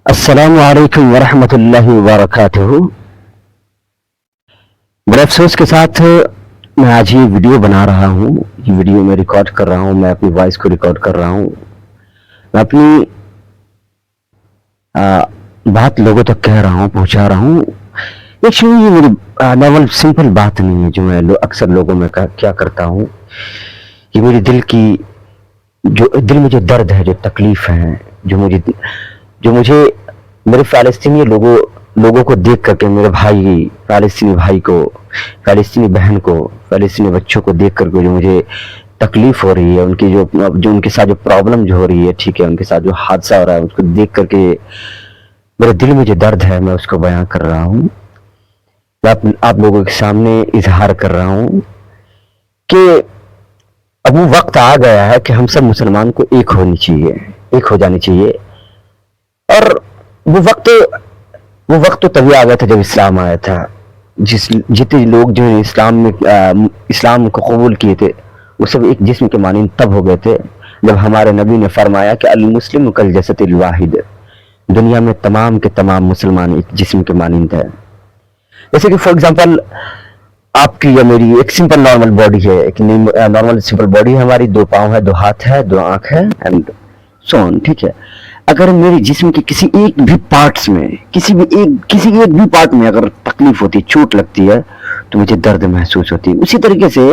السلام علیکم ورحمۃ اللہ وبرکاتہ۔ بڑے افسوس کے ساتھ میں آج یہ ویڈیو بنا رہا ہوں، یہ ویڈیو میں ریکارڈ کر رہا ہوں، میں اپنی وائس کو ریکارڈ کر رہا ہوں، میں اپنی بات لوگوں تک کہہ رہا ہوں، پہنچا رہا ہوں۔ یہ میری نارمل سمپل بات نہیں ہے جو میں اکثر لوگوں میں کیا کرتا ہوں، یہ میری دل میں جو درد ہے، جو تکلیف ہے، جو مجھے میرے فلسطینی لوگوں کو دیکھ کر کے، میرے فلسطینی بھائی کو، فلسطینی بہن کو، فلسطینی بچوں کو دیکھ کر کے جو مجھے تکلیف ہو رہی ہے، ان کی جو ان کے ساتھ جو پرابلم جو ہو رہی ہے، ٹھیک ہے، ان کے ساتھ جو حادثہ ہو رہا ہے، اس کو دیکھ کر کے میرے دل میں جو درد ہے، میں اس کو بیان کر رہا ہوں، میں آپ لوگوں کے سامنے اظہار کر رہا ہوں کہ اب وہ وقت آ گیا ہے کہ ہم سب مسلمان کو ایک ہو جانی چاہیے۔ اور وہ وقت تو تبھی آ گیا تھا جب اسلام آیا تھا، جتنے لوگ جو اسلام کو قبول کیے تھے وہ سب ایک جسم کے مانند تب ہو گئے تھے جب ہمارے نبی نے فرمایا کہ المسلم کالجسد الواحد، دنیا میں تمام کے تمام مسلمان ایک جسم کے مانند ہے۔ جیسے کہ فار ایگزامپل آپ کی یا میری ایک سمپل نارمل باڈی ہے، ایک نارمل سمپل باڈی ہے ہماری، 2 پاؤں ہے، 2 ہاتھ ہے، 2 آنکھ ہے اینڈ سو آن، ٹھیک ہے۔ اگر میرے جسم کے کسی ایک بھی پارٹس میں، کسی ایک بھی پارٹ میں اگر تکلیف ہوتی ہے، چوٹ لگتی ہے، تو مجھے درد محسوس ہوتی ہے۔ اسی طریقے سے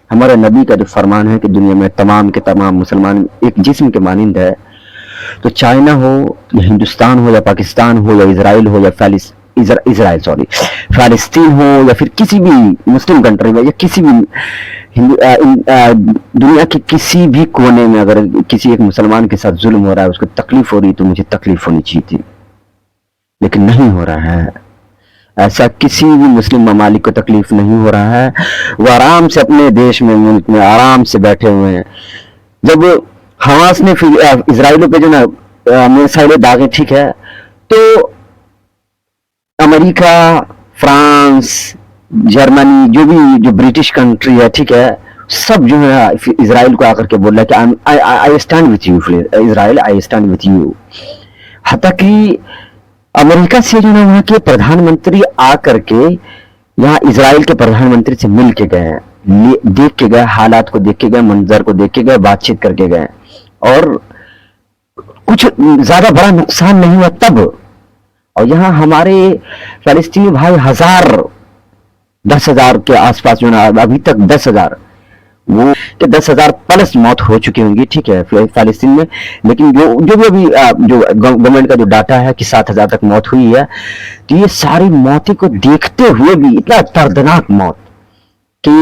ہمارے نبی کا جو فرمان ہے کہ دنیا میں تمام کے تمام مسلمان ایک جسم کے مانند ہے، تو چائنا ہو یا ہندوستان ہو یا پاکستان ہو یا اسرائیل ہو یا فلسطین ہو یا پھر کسی بھی مسلم کنٹری میں یا کسی بھی دنیا کے کسی بھی کونے میں اگر کسی ایک مسلمان کے ساتھ ظلم ہو رہا ہے، اس کو تکلیف ہو رہی ہے، تو مجھے تکلیف ہونی چاہیے تھی، لیکن نہیں ہو رہا ہے ایسا۔ کسی بھی مسلم ممالک کو تکلیف نہیں ہو رہا ہے، وہ آرام سے اپنے دیش میں، ملک میں آرام سے بیٹھے ہوئے ہیں۔ جب حماس نے اسرائیل پہ جو نا میزائلیں داغے، ٹھیک ہے، تو امریکہ، فرانس، جرمنی، جو برٹش کنٹری ہے، ٹھیک ہے، سب جو ہے اسرائیل کو آ کر کے بول رہا ہے کہ I stand with you Israel, I stand with you۔ حتیٰ کہ امریکہ سے جو ہے وہاں کے پردھان منتری آ کر کے یہاں اسرائیل کے پردھان منتری سے مل کے گئے، دیکھ کے گئے، حالات کو دیکھ کے گئے، منظر کو دیکھ کے گئے، بات چیت کر کے گئے، اور کچھ زیادہ بڑا نقصان نہیں ہوا تب۔ اور یہاں ہمارے فلسطینی بھائی 10,000 کے آس پاس جو نا، ابھی تک 10,000 وہ کہ 10,000 پلس موت ہو چکی ہوں گی، ٹھیک ہے، فلسطین میں، لیکن جو بھی ابھی جو گورنمنٹ کا جو ڈاٹا ہے کہ 7,000 تک موت ہوئی ہے، تو یہ ساری موتیں کو دیکھتے ہوئے بھی اتنا دردناک موت کہ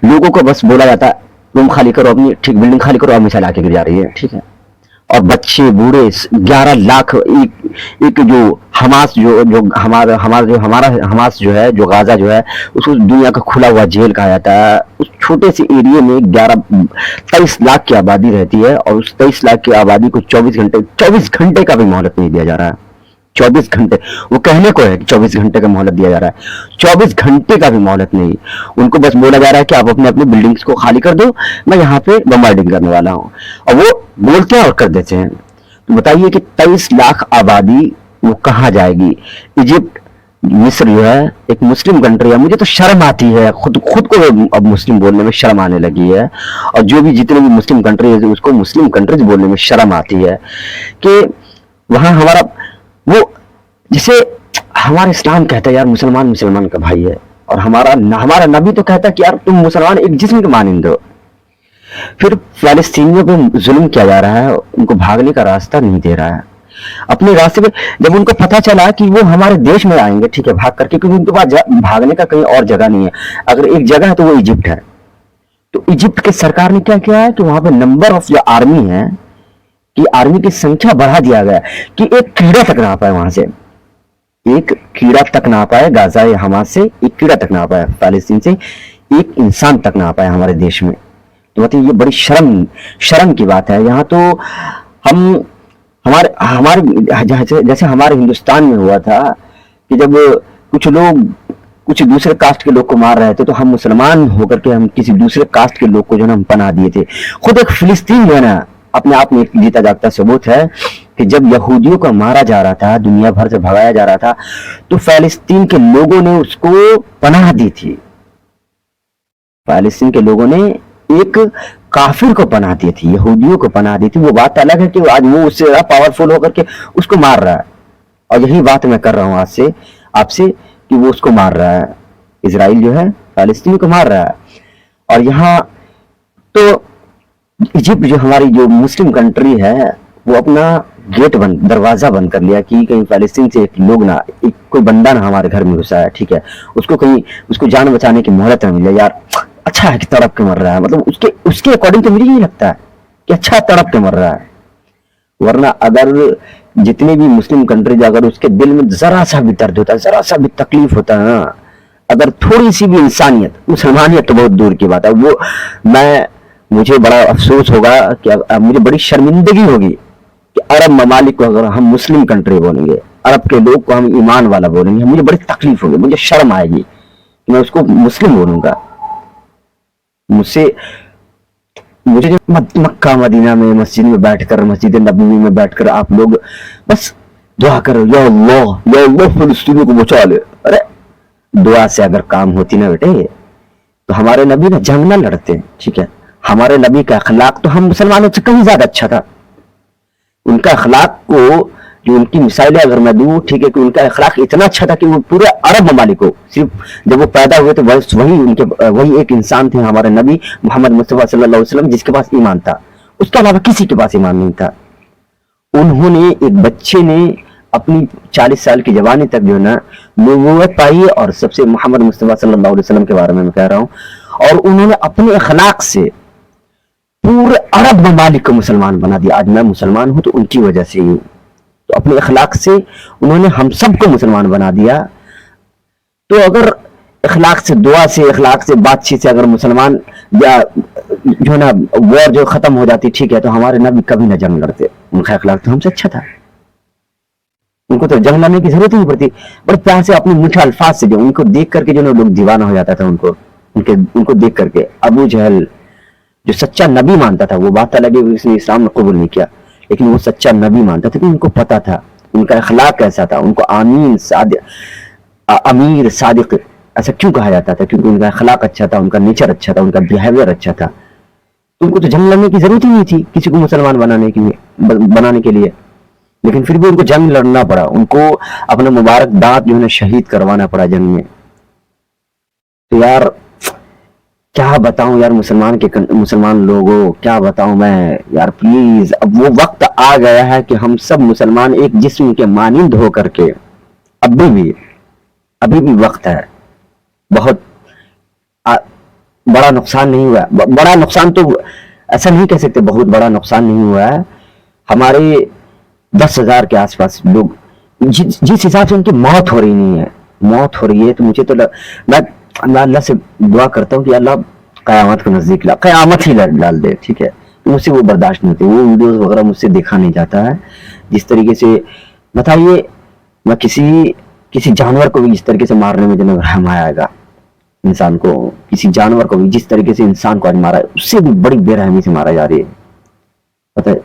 لوگوں کو بس بولا جاتا ہے روم خالی کرو، اپنی ٹھیک بلڈنگ خالی کرو، اور مثال آ کے گر جا رہی ہے، ٹھیک ہے، اور بچے بوڑھے 11 لاکھ ایک جو حماس ہمارا حماس جو ہے، جو غازہ جو ہے، اس کو دنیا کا کھلا ہوا جیل کہا جاتا ہے۔ اس چھوٹے سے ایریے میں 23 لاکھ کی آبادی رہتی ہے، اور اس 23 لاکھ کی آبادی کو 24 گھنٹے کا بھی مہلت نہیں دیا جا رہا ہے۔ 24 گھنٹے، وہ کہنے کو ہے کہ 24 گھنٹے کا مہلت دیا جا رہا ہے، 24 گھنٹے کا بھی مہلت نہیں۔ ان کو بس بولا جا رہا ہے کہ آپ اپنے بلڈنگز کو خالی کر دو، میں یہاں پہ بمبارڈنگ کرنے والا ہوں، اور وہ بولتے ہیں اور کر دیتے ہیں۔ تو بتائیے کہ 23 لاکھ آبادی وہ کہاں جائے گی؟ ایجپٹ، مصر جو ہے ایک مسلم کنٹری ہے، مجھے تو شرم آتی ہے، خود کو اب مسلم بولنے میں شرم آنے لگی ہے، اور جو بھی جتنے بھی مسلم کنٹری ہے اس کو مسلم کنٹریز بولنے میں شرم آتی ہے کہ وہاں ہمارا وہ، جسے ہمارا اسلام کہتا ہے یار مسلمان کا بھائی ہے، اور ہمارا نبی تو کہتا ہے کہ یار تم مسلمان ایک جسم کے مانند ہو۔ پھر فلسطینیوں پہ ظلم کیا جا رہا ہے، ان کو بھاگنے کا راستہ نہیں دے رہا ہے۔ اپنے راستے میں جب ان کو پتہ چلا کہ وہ ہمارے دیش میں آئیں گے، ٹھیک ہے، بھاگ کر کے، کیونکہ ان کے پاس بھاگنے کا کہیں اور جگہ نہیں ہے، اگر ایک جگہ ہے تو وہ ایجپٹ ہے۔ تو ایجپٹ کے سرکار نے کیا کیا ہے کہ وہاں پہ نمبر آف جو آرمی ہے، کہ آرمی کی سنکھیا بڑھا دیا گیا کہ ایک کیڑا تک نہ آ پائے وہاں سے، ایک کیڑا تک نہ آ پائے غزہ حماس سے، ایک کیڑا تک نہ آ پائے فلسطین سے، ایک انسان تک نہ آ پائے ہمارے دیش میں۔ تو مطلب یہ بڑی شرم کی بات ہے۔ یہاں تو جیسے ہمارے ہندوستان میں ہوا تھا کہ جب کچھ دوسرے کاسٹ کے لوگ کو مار رہے تھے، تو ہم مسلمان ہو کر کے ہم کسی دوسرے کاسٹ کے لوگ کو جو ہے ہم پناہ دیے تھے۔ خود ایک فلسطین جو ہے نا اپنے آپ میں ایک جیتا جاگتا ثبوت ہے کہ جب یہودیوں کو مارا جا رہا تھا, دنیا بھر سے بھگایا جا رہا تھا, تو فلسطین کے لوگوں نے اس کو پناہ دی تھی. فلسطین کے لوگوں نے ایک کافر کو پناہ دی تھی, یہودیوں کو پناہ دی تھی. وہ بات الگ ہے کہ آج وہ اس سے پاورفل ہو کر کے اس کو مار رہا ہے, اور یہی بات میں کر رہا ہوں آج سے آپ سے کہ وہ اس کو مار رہا ہے. اسرائیل جو ہے فلسطین کو مار رہا ہے. اور یہاں تو ایجپٹ جو ہماری جو مسلم کنٹری ہے وہ اپنا گیٹ بند, دروازہ بند کر لیا کہ کہیں فلسطین سے ایک لوگ نہ, ایک کوئی بندہ نہ ہمارے گھر میں گھسا ہے, ٹھیک ہے, اس کو کہیں اس کو جان بچانے کی مہلت نہ ملے. یار اچھا ہے کہ تڑپ کے مر رہا ہے, مطلب اس کے اکارڈنگ تو مجھے نہیں لگتا ہے کہ اچھا تڑپ کے مر رہا ہے. ورنہ اگر جتنے بھی مسلم کنٹریز, اگر اس کے دل میں ذرا سا بھی درد ہوتا ہے, ذرا سا بھی تکلیف ہوتا ہے نا, اگر تھوڑی سی بھی انسانیت, مسلمانیت تو بہت دور کی بات ہے, وہ مجھے بڑا افسوس ہوگا کہ مجھے بڑی شرمندگی ہوگی کہ عرب ممالک کو اگر ہم مسلم کنٹری بولیں گے, عرب کے لوگ کو ہم ایمان والا بولیں گے, مجھے بڑی تکلیف ہوگی, مجھے شرم آئے گی کہ میں اس کو مسلم بولوں گا. مجھے مکہ مدینہ میں مسجد میں بیٹھ کر, مسجد نبوی میں بیٹھ کر آپ لوگ بس دعا کرو, یا اللہ فلسطینیوں کو بچا لے. ارے دعا سے اگر کام ہوتی نا بیٹے, تو ہمارے نبی نا جنگ نہ لڑتے, ٹھیک ہے. ہمارے نبی کا اخلاق تو ہم مسلمانوں سے کہیں زیادہ اچھا تھا. ان کا اخلاق کو, جو ان کی مثالیں اگر میں دوں, ٹھیک ہے, کہ ان کا اخلاق اتنا اچھا تھا کہ وہ پورے عرب ممالک کو, صرف جب وہ پیدا ہوئے تو وہی ایک انسان تھے ہمارے نبی محمد مصطفیٰ صلی اللہ علیہ وسلم, جس کے پاس ایمان تھا. اس کے علاوہ کسی کے پاس ایمان نہیں تھا. انہوں نے, ایک بچے نے اپنی 40 سال کی جوانی تک جو ہے نا نبوت پائی, اور سب سے محمد مصطفیٰ صلی اللہ علیہ وسلم کے بارے میں کہہ رہا ہوں, اور انہوں نے اپنے اخلاق سے پورے عرب ممالک کو مسلمان بنا دیا. آج میں مسلمان ہوں تو ان کی وجہ سے ہی, تو اپنے اخلاق سے انہوں نے ہم سب کو مسلمان بنا دیا. تو اگر اخلاق سے, دعا سے, اخلاق سے, بات چیت سے اگر مسلمان یا جو ہے نا وار جو ختم ہو جاتی, ٹھیک ہے, تو ہمارے نبی کبھی نہ جنگ لڑتے. ان کا اخلاق تو ہم سے اچھا تھا, ان کو تو جنگ لڑنے کی ضرورت ہی نہیں پڑتی. بڑے پیار سے اپنے میٹھے الفاظ سے, جو ان کو دیکھ کر کے جو لوگ دیوانہ ہو جاتا تھا, ان کو دیکھ کر کے. ابو جہل جو سچا نبی مانتا تھا, وہ بات الگ ہے, اس نے اسلام میں قبول نہیں کیا, لیکن وہ سچا نبی مانتا تھا, کہ ان کو پتا تھا ان کا اخلاق کیسا تھا. ان کو امیر صادق ایسا کیوں کہا جاتا تھا؟ کیونکہ ان کا اخلاق اچھا تھا, ان کا نیچر اچھا تھا, ان کا بیہیویئر اچھا تھا. ان کو تو جنگ لڑنے کی ضرورت ہی نہیں تھی کسی کو مسلمان بنانے کے لیے, لیکن پھر بھی ان کو جنگ لڑنا پڑا. ان کو اپنا مبارک دانت جو ہے نا شہید کروانا پڑا جنگ میں. تو یار کیا بتاؤں یار, مسلمان لوگوں کیا بتاؤں میں یار, پلیز. اب وہ وقت آ گیا ہے کہ ہم سب مسلمان ایک جسم کے مانند ہو کر کے, ابھی بھی وقت ہے. بہت بڑا نقصان نہیں ہوا, بڑا نقصان تو ایسا نہیں کہہ سکتے, بہت بڑا نقصان نہیں ہوا ہے. ہمارے 10,000 کے آس پاس لوگ, جس حساب سے ان کی موت ہو رہی ہے, تو مجھے تو میں اللہ سے دعا کرتا ہوں کہ اللہ قیامت کو نزدیک قیامت ہی ڈال دے, ٹھیک ہے. مجھ سے وہ برداشت نہیں ہوتی, وہ ویڈیوز وغیرہ مجھ سے دیکھا نہیں جاتا ہے. جس طریقے سے بتائیے, میں کسی جانور کو بھی اس طریقے سے مارنے میں جنہیں رحم آئے گا, انسان کو, کسی جانور کو بھی جس طریقے سے انسان کو آج مارا ہے, اس سے بھی بڑی بے رحمی سے مارا جا رہی ہے, پتہ ہے.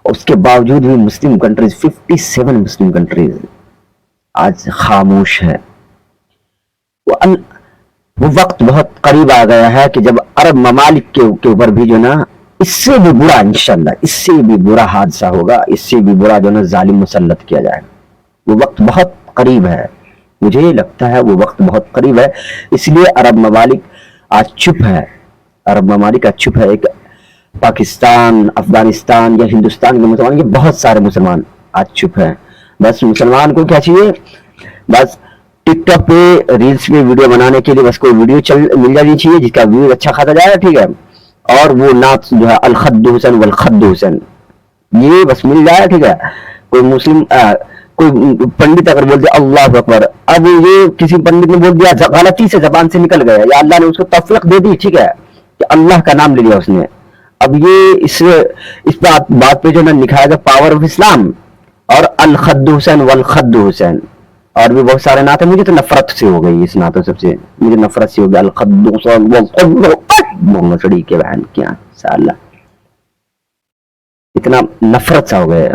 اس کے باوجود بھی مسلم کنٹریز, 57 مسلم کنٹریز آج خاموش ہے. وہ وقت بہت قریب آ گیا ہے کہ جب عرب ممالک کے اوپر بھی جو نا اس سے بھی برا, انشاءاللہ اس سے بھی برا حادثہ ہوگا, اس سے بھی برا جو نا ظالم مسلط کیا جائے گا. وہ وقت بہت قریب ہے, مجھے لگتا ہے وہ وقت بہت قریب ہے. اس لیے عرب ممالک آج چپ ہے, ایک پاکستان, افغانستان یا ہندوستان کے مسلمان, یہ بہت سارے مسلمان آج چپ ہیں. بس مسلمان کو کیا چاہیے, بس ٹک ٹاک پہ ریلز پہ ویڈیو بنانے کے لیے بس کوئی ویڈیو مل جانی چاہیے جس کا ویو اچھا خاصا جائے, ٹھیک ہے. اور وہ نعت جو ہے الخد حسین والخد حسین, یہ بس مل جائے, ٹھیک ہے. کوئی مسلم کوئی پنڈت اگر بول دیا اللہ اکبر, اب یہ کسی پنڈت نے بول دیا غلطی سے زبان سے نکل گیا, یا اللہ نے اس کو توفیق دے دی, ٹھیک ہے, کہ اللہ کا نام لے لیا اس نے. اب یہ اس بات پہ جو ہے لکھایا گیا پاور آف اسلام, اور الخد حسین والخد حسین, اور بھی بہت سارے نعت ہیں. مجھے تو نفرت سے ہو گئی اس نعتوں, سب سے مجھے نفرت سے ہو گیا. الخد حسین والخد سڑی کے بہن کیا سالہ, اتنا نفرت سا ہو گیا.